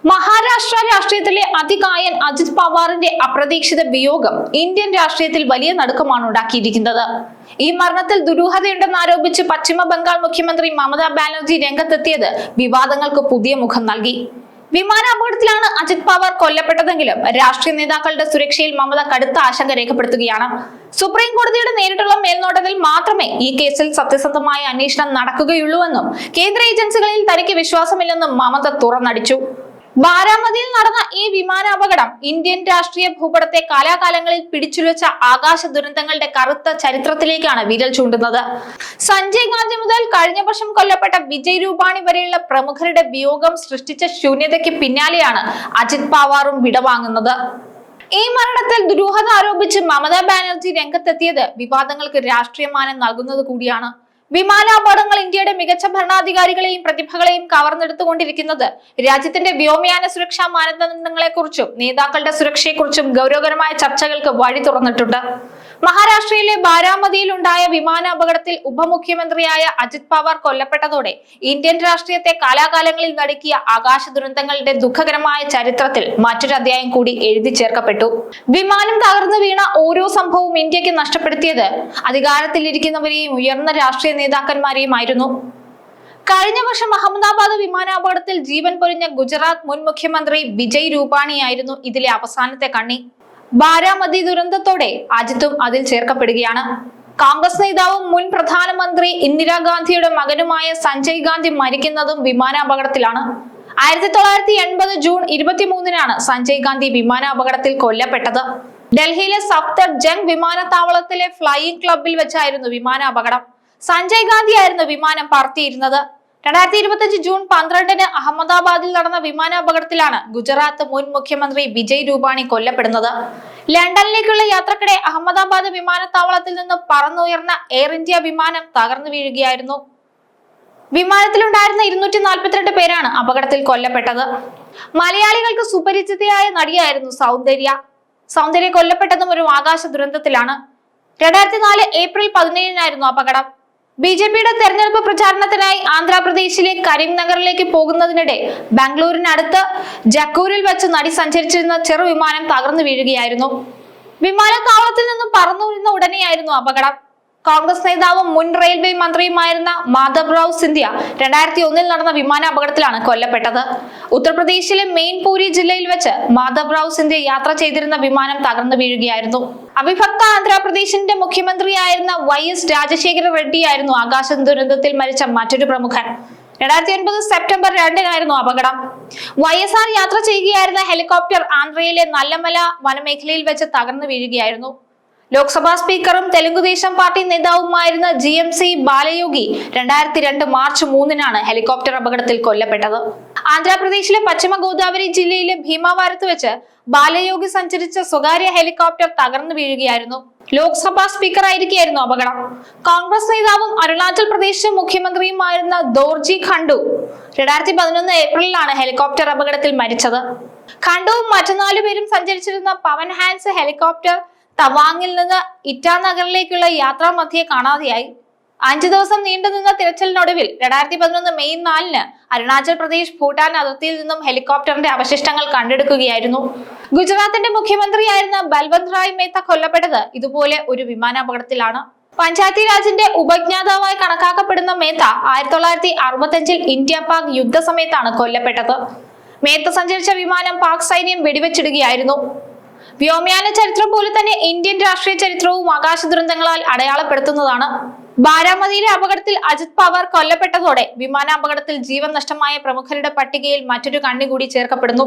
മഹാരാഷ്ട്ര രാഷ്ട്രീയത്തിലെ അതികായൻ അജിത് പവാറിന്റെ അപ്രതീക്ഷിത വിയോഗം ഇന്ത്യൻ രാഷ്ട്രീയത്തിൽ വലിയ നടുക്കമാണ് ഉണ്ടാക്കിയിരിക്കുന്നത്. ഈ മരണത്തിൽ ദുരൂഹതയുണ്ടെന്ന് ആരോപിച്ച് പശ്ചിമ ബംഗാൾ മുഖ്യമന്ത്രി മമതാ ബാനർജി രംഗത്തെത്തിയത് വിവാദങ്ങൾക്ക് പുതിയ മുഖം നൽകി. വിമാനാപകടത്തിലാണ് അജിത് പവാർ കൊല്ലപ്പെട്ടതെങ്കിലും രാഷ്ട്രീയ നേതാക്കളുടെ സുരക്ഷയിൽ മമത കടുത്ത ആശങ്ക രേഖപ്പെടുത്തുകയാണ്. സുപ്രീം കോടതിയുടെ നേരിട്ടുള്ള മേൽനോട്ടത്തിൽ മാത്രമേ ഈ കേസിൽ സത്യസന്ധമായ അന്വേഷണം നടക്കുകയുള്ളൂവെന്നും കേന്ദ്ര ഏജൻസികളിൽ തനിക്ക് വിശ്വാസമില്ലെന്നും മമത തുറന്നടിച്ചു. ബാരാമതിയിൽ നടന്ന ഈ വിമാനാപകടം ഇന്ത്യൻ രാഷ്ട്രീയ ഭൂപടത്തെ കാലാകാലങ്ങളിൽ പിടിച്ചുലച്ച ആകാശ ദുരന്തങ്ങളുടെ കറുത്ത ചരിത്രത്തിലേക്കാണ് വിരൽ ചൂണ്ടുന്നത്. സഞ്ജയ് ഗാന്ധി മുതൽ കഴിഞ്ഞ വർഷം കൊല്ലപ്പെട്ട വിജയ് രൂപാണി വരെയുള്ള പ്രമുഖരുടെ വിയോഗം സൃഷ്ടിച്ച ശൂന്യതയ്ക്ക് പിന്നാലെയാണ് അജിത് പവാറും വിടവാങ്ങുന്നത്. ഈ മരണത്തിൽ ദുരൂഹത ആരോപിച്ച് മമതാ ബാനർജി രംഗത്തെത്തിയത് വിവാദങ്ങൾക്ക് രാഷ്ട്രീയമാനം നൽകുന്നത് കൂടിയാണ്. വിമാനാപകടങ്ങൾ ഇന്ത്യയുടെ മികച്ച ഭരണാധികാരികളെയും പ്രതിഭകളെയും കവർന്നെടുത്തുകൊണ്ടിരിക്കുന്നത് രാജ്യത്തിന്റെ വ്യോമയാന സുരക്ഷാ മാനദണ്ഡങ്ങളെക്കുറിച്ചും നേതാക്കളുടെ സുരക്ഷയെക്കുറിച്ചും ഗൗരവകരമായ ചർച്ചകൾക്ക് വഴി തുറന്നിട്ടുണ്ട്. മഹാരാഷ്ട്രയിലെ ബാരാമതിയിൽ ഉണ്ടായ വിമാനാപകടത്തിൽ ഉപമുഖ്യമന്ത്രിയായ അജിത് പവാർ കൊല്ലപ്പെട്ടതോടെ ഇന്ത്യൻ രാഷ്ട്രീയത്തെ കാലാകാലങ്ങളിൽ നടുക്കിയ ആകാശ ദുരന്തങ്ങളുടെ ദുഃഖകരമായ ചരിത്രത്തിൽ മറ്റൊരു അധ്യായം കൂടി എഴുതി ചേർക്കപ്പെട്ടു. വിമാനം തകർന്നു വീണ ഓരോ സംഭവവും ഇന്ത്യക്ക് നഷ്ടപ്പെടുത്തിയത് അധികാരത്തിലിരിക്കുന്നവരെയും ഉയർന്ന രാഷ്ട്രീയ നേതാക്കന്മാരെയുമായിരുന്നു. കഴിഞ്ഞ വർഷം അഹമ്മദാബാദ് വിമാനാപകടത്തിൽ ജീവൻ പൊലിഞ്ഞ ഗുജറാത്ത് മുൻ മുഖ്യമന്ത്രി വിജയ് രൂപാണിയായിരുന്നു ഇതിലെ അവസാനത്തെ കണ്ണി. ബാരാമതി ദുരന്തത്തോടെ അജിത്തും അതിൽ ചേർക്കപ്പെടുകയാണ്. കോൺഗ്രസ് നേതാവും മുൻ പ്രധാനമന്ത്രി ഇന്ദിരാഗാന്ധിയുടെ മകനുമായ സഞ്ജയ് ഗാന്ധി മരിക്കുന്നതും വിമാനാപകടത്തിലാണ്. 1980 ജൂൺ 23-നാണ് സഞ്ജയ് ഗാന്ധി വിമാനാപകടത്തിൽ കൊല്ലപ്പെട്ടത്. ഡൽഹിയിലെ സഫ്ദർജംഗ് വിമാനത്താവളത്തിലെ ഫ്ലൈയിംഗ് ക്ലബിൽ വെച്ചായിരുന്നു വിമാനാപകടം. സഞ്ജയ് ഗാന്ധി ആയിരുന്നു വിമാനം പറത്തിയിരുന്നത്. 2025 ജൂൺ 12-ന് അഹമ്മദാബാദിൽ നടന്ന വിമാനാപകടത്തിലാണ് ഗുജറാത്ത് മുൻ മുഖ്യമന്ത്രി വിജയ് രൂപാണി കൊല്ലപ്പെടുന്നത്. ലണ്ടനിലേക്കുള്ള യാത്രക്കിടെ അഹമ്മദാബാദ് വിമാനത്താവളത്തിൽ നിന്ന് പറന്നുയർന്ന എയർ ഇന്ത്യ വിമാനം തകർന്നു വീഴുകയായിരുന്നു. വിമാനത്തിലുണ്ടായിരുന്ന 242 പേരാണ് അപകടത്തിൽ കൊല്ലപ്പെട്ടത്. മലയാളികൾക്ക് സുപരിചിതയായ നടിയായിരുന്നു സൗന്ദര്യ കൊല്ലപ്പെട്ടതും ഒരു ആകാശ ദുരന്തത്തിലാണ്. 2004 ഏപ്രിൽ 17-നായിരുന്നു അപകടം. ബിജെപിയുടെ തെരഞ്ഞെടുപ്പ് പ്രചാരണത്തിനായി ആന്ധ്രാപ്രദേശിലെ കരീംനഗറിലേക്ക് പോകുന്നതിനിടെ ബാംഗ്ലൂരിനടുത്ത് ജക്കൂരിൽ വെച്ച് നടി സഞ്ചരിച്ചിരുന്ന ചെറു വിമാനം തകർന്നു വീഴുകയായിരുന്നു. വിമാനത്താവളത്തിൽ നിന്നും പറന്നുയർന്ന ഉടനെയായിരുന്നു അപകടം. കോൺഗ്രസ് നേതാവും മുൻ റെയിൽവേ മന്ത്രിയുമായിരുന്ന മാധവ്റാവു സിന്ധ്യ 2001-ൽ നടന്ന വിമാനാപകടത്തിലാണ് കൊല്ലപ്പെട്ടത്. ഉത്തർപ്രദേശിലെ മെയിൻപൂരി ജില്ലയിൽ വെച്ച് മാധവ്റാവു സിന്ധ്യ യാത്ര ചെയ്തിരുന്ന വിമാനം തകർന്നു വീഴുകയായിരുന്നു. അവിഭക്ത ആന്ധ്രാപ്രദേശിന്റെ മുഖ്യമന്ത്രിയായിരുന്ന YS രാജശേഖര റെഡ്ഡിയായിരുന്നു ആകാശ ദുരന്തത്തിൽ മരിച്ച മറ്റൊരു പ്രമുഖൻ. 2009 സെപ്റ്റംബർ 2-നായിരുന്നു അപകടം. YSR യാത്ര ചെയ്യുകയായിരുന്ന ഹെലികോപ്റ്റർ ആന്ധ്രയിലെ നല്ലമല വനമേഖലയിൽ വെച്ച് തകർന്നു വീഴുകയായിരുന്നു. ലോക്സഭാ സ്പീക്കറും തെലുങ്കുദേശം പാർട്ടി നേതാവുമായിരുന്ന GMC ബാലയോഗി 2002 മാർച്ച് 3-നാണ് ഹെലികോപ്റ്റർ അപകടത്തിൽ കൊല്ലപ്പെട്ടത്. ആന്ധ്രാപ്രദേശിലെ പശ്ചിമ ഗോദാവരി ജില്ലയിലെ ഭീമാവാരത്ത് വെച്ച് ബാലയോഗി സഞ്ചരിച്ച സ്വകാര്യ ഹെലികോപ്റ്റർ തകർന്നു വീഴുകയായിരുന്നു. ലോക്സഭാ സ്പീക്കർ ആയിരിക്കെയായിരുന്നു അപകടം. കോൺഗ്രസ് നേതാവും അരുണാചൽ പ്രദേശ് മുഖ്യമന്ത്രിയുമായിരുന്ന ദോർജി ഖണ്ഡു 2011 ഏപ്രിലിലാണ് ഹെലികോപ്റ്റർ അപകടത്തിൽ മരിച്ചത്. ഖണ്ഡുവും മറ്റു 4 പേരും സഞ്ചരിച്ചിരുന്ന പവൻ ഹാൻസ് ഹെലികോപ്റ്റർ തവാങ്ങിൽ നിന്ന് ഇറ്റാനഗറിലേക്കുള്ള യാത്രാമധ്യേ കാണാതെയായി. 5 ദിവസം നീണ്ടുനിന്ന തിരച്ചിലിനൊടുവിൽ 2011 മെയ് 4-ന് അരുണാചൽ പ്രദേശ് ഭൂട്ടാൻ അതിർത്തിയിൽ നിന്നും ഹെലികോപ്റ്ററിന്റെ അവശിഷ്ടങ്ങൾ കണ്ടെടുക്കുകയായിരുന്നു. ഗുജറാത്തിന്റെ മുഖ്യമന്ത്രിയായിരുന്ന ബൽവന്ത് റായ് മേത്ത കൊല്ലപ്പെട്ടത് ഇതുപോലെ ഒരു വിമാനാപകടത്തിലാണ്. പഞ്ചായത്തി രാജിന്റെ ഉപജ്ഞാതാവായി കണക്കാക്കപ്പെടുന്ന മേത്ത 1965-ൽ ഇന്ത്യ പാക് യുദ്ധസമയത്താണ് കൊല്ലപ്പെട്ടത്. മേത്ത സഞ്ചരിച്ച വിമാനം പാക് സൈന്യം വെടിവെച്ചിടുകയായിരുന്നു. വ്യോമയാന ചരിത്രം പോലെ തന്നെ ഇന്ത്യൻ രാഷ്ട്രീയ ചരിത്രവും ആകാശ ദുരന്തങ്ങളാൽ അടയാളപ്പെടുത്തുന്നതാണ്. ബാരാമതിയിലെ അപകടത്തിൽ അജിത് പവാർ കൊല്ലപ്പെട്ടതോടെ വിമാനാപകടത്തിൽ ജീവൻ നഷ്ടമായ പ്രമുഖരുടെ പട്ടികയിൽ മറ്റൊരു കണ്ണി കൂടി ചേർക്കപ്പെടുന്നു.